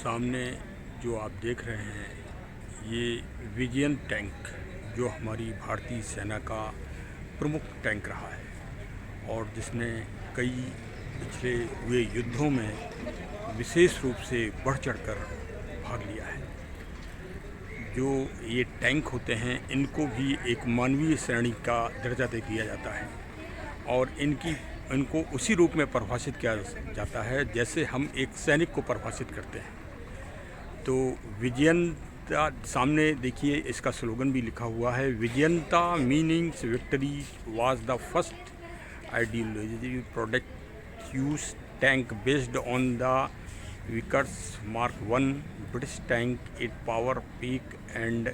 सामने जो आप देख रहे हैं ये विजयन टैंक जो हमारी भारतीय सेना का प्रमुख टैंक रहा है और जिसने कई पिछले हुए युद्धों में विशेष रूप से बढ़ चढ़कर भाग लिया है। जो ये टैंक होते हैं इनको भी एक मानवीय श्रेणी का दर्जा दे दिया जाता है और इनको उसी रूप में परिभाषित किया जाता है जैसे हम एक सैनिक को परिभाषित करते हैं। तो विजयंता सामने देखिए, इसका स्लोगन भी लिखा हुआ है, Vijayanta meanings victory was the first ideology product use tank based on the Vickers Mark 1 British tank. It power peak and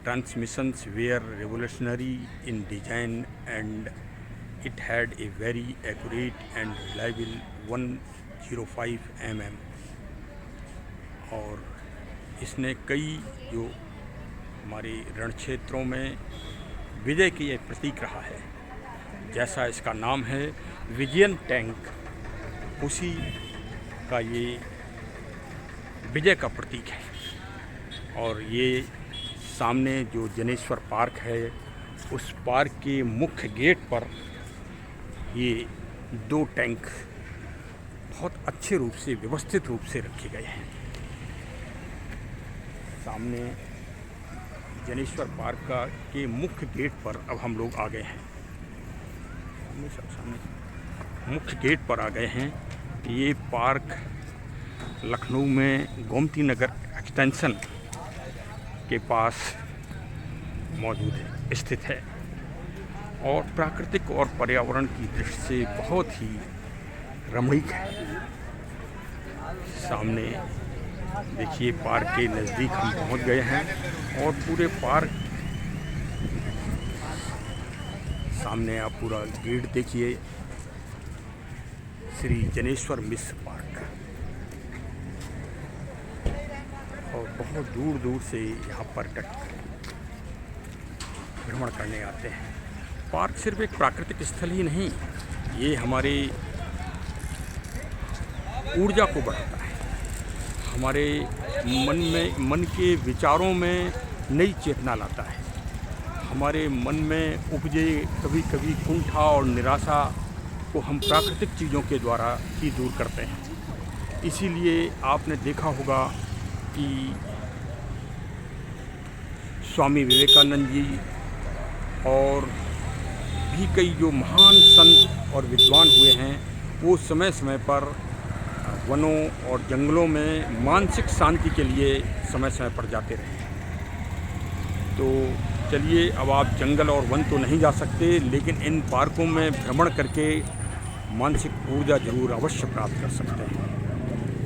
transmissions were revolutionary in design and it had a very accurate and reliable 105 mm और इसने कई जो हमारे रण क्षेत्रों में विजय की एक प्रतीक रहा है। जैसा इसका नाम है विजयन टैंक, उसी का ये विजय का प्रतीक है। और ये सामने जो जनेश्वर पार्क है उस पार्क के मुख्य गेट पर ये 2 टैंक बहुत अच्छे रूप से व्यवस्थित रूप से रखे गए हैं। सामने जनेश्वर पार्क के मुख्य गेट पर अब हम लोग आ गए हैं। सामने मुख्य गेट पर आ गए हैं। ये पार्क लखनऊ में गोमती नगर एक्सटेंशन के पास मौजूद है, स्थित है और प्राकृतिक और पर्यावरण की दृष्टि से बहुत ही रमणीक है। सामने देखिए, पार्क के नज़दीक हम पहुंच गए हैं और पूरे पार्क सामने आप पूरा गेट देखिए, श्री जनेश्वर मिश्र पार्क, और बहुत दूर दूर से यहाँ पर्यटक भ्रमण करने आते हैं। पार्क सिर्फ एक प्राकृतिक स्थल ही नहीं, ये हमारी ऊर्जा को बढ़ाता है, हमारे मन के विचारों में नई चेतना लाता है, हमारे मन में उपजे कभी कभी कुंठा और निराशा को हम प्राकृतिक चीज़ों के द्वारा ही दूर करते हैं। इसीलिए आपने देखा होगा कि स्वामी विवेकानंद जी और भी कई जो महान संत और विद्वान हुए हैं वो समय समय पर वनों और जंगलों में मानसिक शांति के लिए समय समय पर जाते रहे। तो चलिए, अब आप जंगल और वन तो नहीं जा सकते, लेकिन इन पार्कों में भ्रमण करके मानसिक ऊर्जा जरूर अवश्य प्राप्त कर सकते हैं।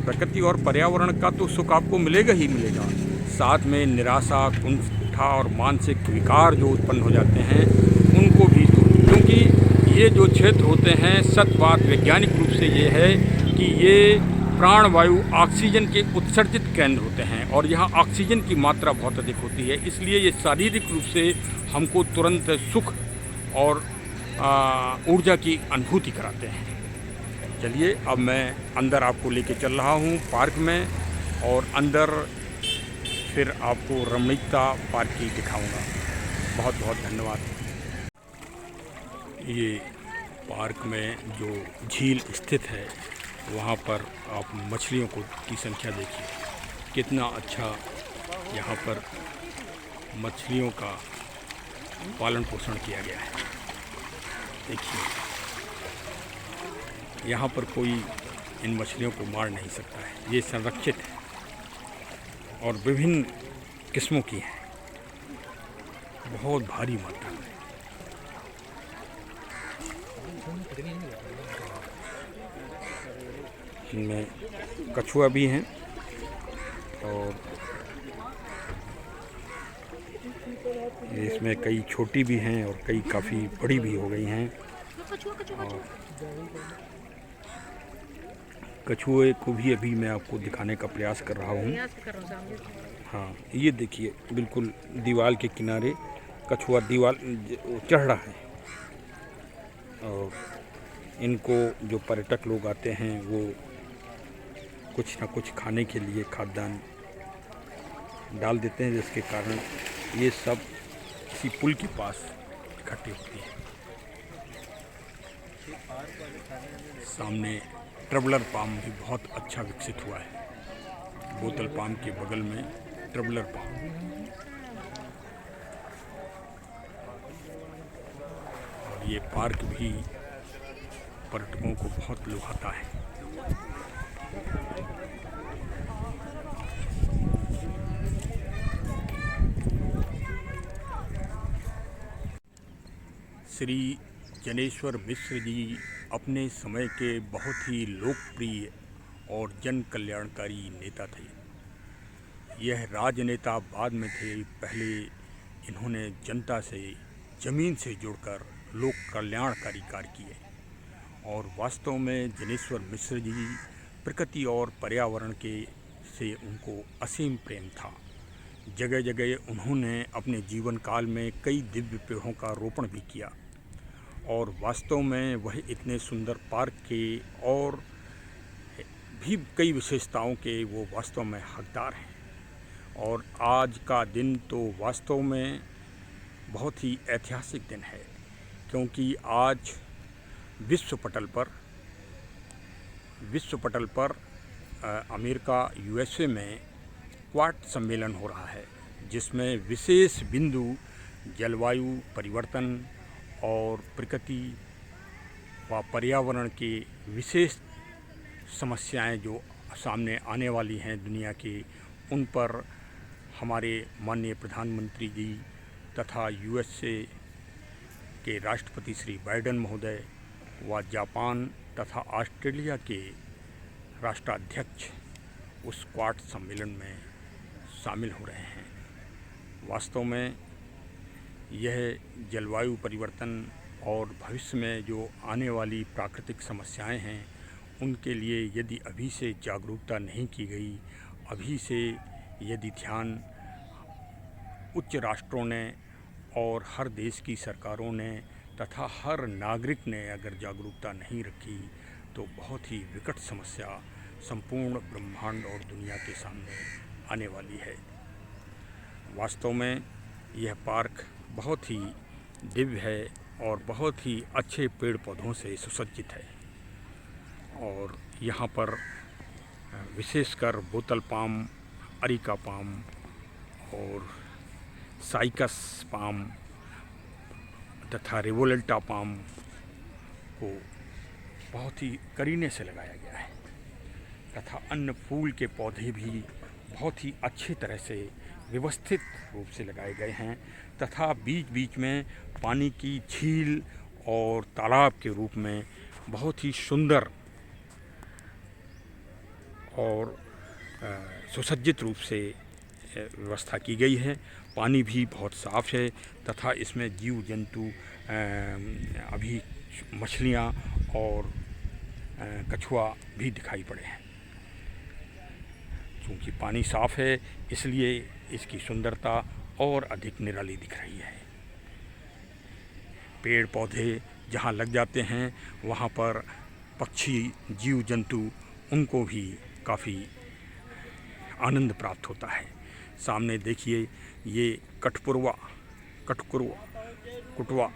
प्रकृति और पर्यावरण का तो सुख आपको मिलेगा ही मिलेगा, साथ में निराशा, कुंठा और मानसिक विकार जो उत्पन्न हो जाते हैं उनको भी दूर, क्योंकि ये जो क्षेत्र होते हैं, सत बात वैज्ञानिक रूप से ये है कि ये प्राणवायु ऑक्सीजन के उत्सर्जित केंद्र होते हैं और यहाँ ऑक्सीजन की मात्रा बहुत अधिक होती है। इसलिए ये शारीरिक रूप से हमको तुरंत सुख और ऊर्जा की अनुभूति कराते हैं। चलिए, अब मैं अंदर आपको लेके चल रहा हूँ पार्क में, और अंदर फिर आपको रमणीकता पार्क की दिखाऊंगा। बहुत बहुत धन्यवाद। ये पार्क में जो झील स्थित है वहाँ पर आप मछलियों की संख्या देखिए, कितना अच्छा यहाँ पर मछलियों का पालन पोषण किया गया है। देखिए, यहाँ पर कोई इन मछलियों को मार नहीं सकता है, ये संरक्षित है और विभिन्न किस्मों की हैं, बहुत भारी मात्रा में। इनमें कछुआ भी हैं और इसमें कई छोटी भी हैं और कई काफ़ी बड़ी भी हो गई हैं। और कछुए को भी अभी मैं आपको दिखाने का प्रयास कर रहा हूँ। हाँ, ये देखिए, बिल्कुल दीवार के किनारे कछुआ दीवार चढ़ रहा है और इनको जो पर्यटक लोग आते हैं वो कुछ न कुछ खाने के लिए खाद्यान्न डाल देते हैं, जिसके कारण ये सब इसी पुल के पास इकट्ठी होती है। सामने ट्रैवलर पाम भी बहुत अच्छा विकसित हुआ है। बोतल पाम के बगल में ट्रैवलर पाम। और ये पार्क भी पर्यटकों को बहुत लुभाता है। श्री जनेश्वर मिश्र जी अपने समय के बहुत ही लोकप्रिय और जन कल्याणकारी नेता थे। यह राजनेता बाद में थे। पहले इन्होंने जनता से ज़मीन से जुड़कर लोक कल्याणकारी कार्य किए और वास्तव में जनेश्वर मिश्र जी प्रकृति और पर्यावरण के से उनको असीम प्रेम था। जगह जगह उन्होंने अपने जीवन काल में कई दिव्य पेड़ों का रोपण भी किया और वास्तव में वह इतने सुंदर पार्क के और भी कई विशेषताओं के वो वास्तव में हकदार हैं। और आज का दिन तो वास्तव में बहुत ही ऐतिहासिक दिन है, क्योंकि आज विश्व पटल पर अमेरिका यूएसए में क्वाड सम्मेलन हो रहा है, जिसमें विशेष बिंदु जलवायु परिवर्तन और प्रकृति व पर्यावरण के विशेष समस्याएं जो सामने आने वाली हैं दुनिया के, उन पर हमारे माननीय प्रधानमंत्री जी तथा यूएसए के राष्ट्रपति श्री बाइडेन महोदय व जापान तथा ऑस्ट्रेलिया के राष्ट्राध्यक्ष उस क्वाड सम्मेलन में शामिल हो रहे हैं। वास्तव में यह जलवायु परिवर्तन और भविष्य में जो आने वाली प्राकृतिक समस्याएं हैं, उनके लिए यदि अभी से जागरूकता नहीं की गई, अभी से यदि ध्यान उच्च राष्ट्रों ने और हर देश की सरकारों ने तथा हर नागरिक ने अगर जागरूकता नहीं रखी, तो बहुत ही विकट समस्या संपूर्ण ब्रह्मांड और दुनिया के सामने आने वाली है। वास्तव में यह पार्क बहुत ही दिव्य है और बहुत ही अच्छे पेड़ पौधों से सुसज्जित है। और यहाँ पर विशेषकर बोतल पाम, अरिका पाम और साइकस पाम तथा रिवोल्टा पाम को बहुत ही करीने से लगाया गया है तथा अन्य फूल के पौधे भी बहुत ही अच्छी तरह से व्यवस्थित रूप से लगाए गए हैं तथा बीच बीच में पानी की झील और तालाब के रूप में बहुत ही सुंदर और सुसज्जित रूप से व्यवस्था की गई है। पानी भी बहुत साफ़ है तथा इसमें जीव जंतु अभी मछलियाँ और कछुआ भी दिखाई पड़े हैं। क्योंकि पानी साफ़ है, इसलिए इसकी सुंदरता और अधिक निराली दिख रही है। पेड़ पौधे जहाँ लग जाते हैं, वहाँ पर पक्षी जीव जंतु उनको भी काफ़ी आनंद प्राप्त होता है। सामने देखिए, ये कुटवा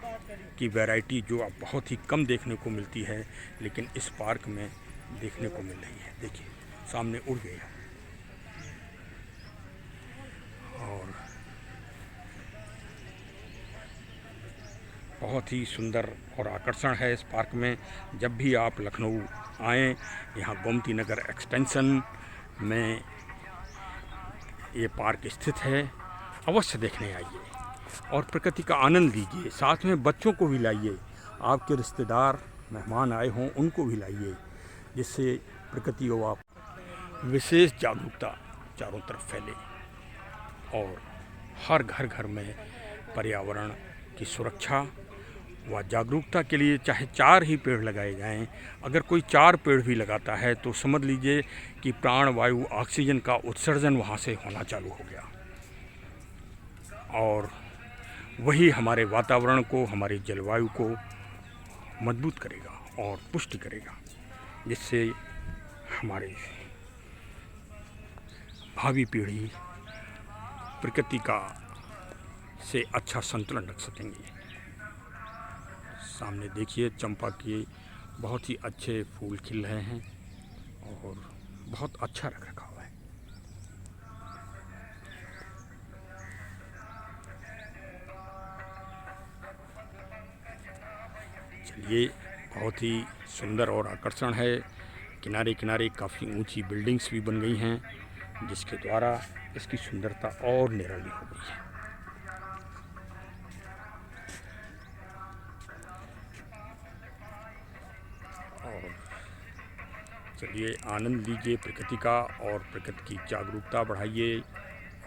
की वैरायटी जो अब बहुत ही कम देखने को मिलती है, लेकिन इस पार्क में देखने को मिल रही है। देखिए सामने उड़ गया। और बहुत ही सुंदर और आकर्षण है इस पार्क में। जब भी आप लखनऊ आएँ, यहाँ गोमती नगर एक्सटेंशन में ये पार्क स्थित है, अवश्य देखने आइए और प्रकृति का आनंद लीजिए। साथ में बच्चों को भी लाइए, आपके रिश्तेदार मेहमान आए हों उनको भी लाइए, जिससे प्रकृति को आप विशेष जागरूकता चारों तरफ फैले और हर घर घर में पर्यावरण की सुरक्षा व जागरूकता के लिए चाहे 4 ही पेड़ लगाए जाएं। अगर कोई 4 पेड़ भी लगाता है तो समझ लीजिए कि प्राणवायु ऑक्सीजन का उत्सर्जन वहाँ से होना चालू हो गया और वही हमारे वातावरण को, हमारी जलवायु को मजबूत करेगा और पुष्टि करेगा, जिससे हमारे भावी पीढ़ी प्रकृति का से अच्छा संतुलन रख सकेंगे। सामने देखिए चंपा के बहुत ही अच्छे फूल खिल रहे हैं और बहुत अच्छा रख रखा हुआ है। चलिए, बहुत ही सुंदर और आकर्षण है। किनारे किनारे काफ़ी ऊंची बिल्डिंग्स भी बन गई हैं, जिसके द्वारा इसकी सुंदरता और निराली हो गई है। और चलिए आनंद लीजिए प्रकृति का और प्रकृति की जागरूकता बढ़ाइए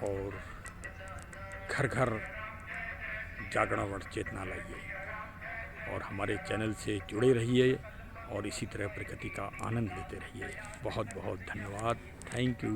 और घर घर जागरण चेतना लाइए और हमारे चैनल से जुड़े रहिए और इसी तरह प्रकृति का आनंद लेते रहिए। बहुत बहुत धन्यवाद। Thank you.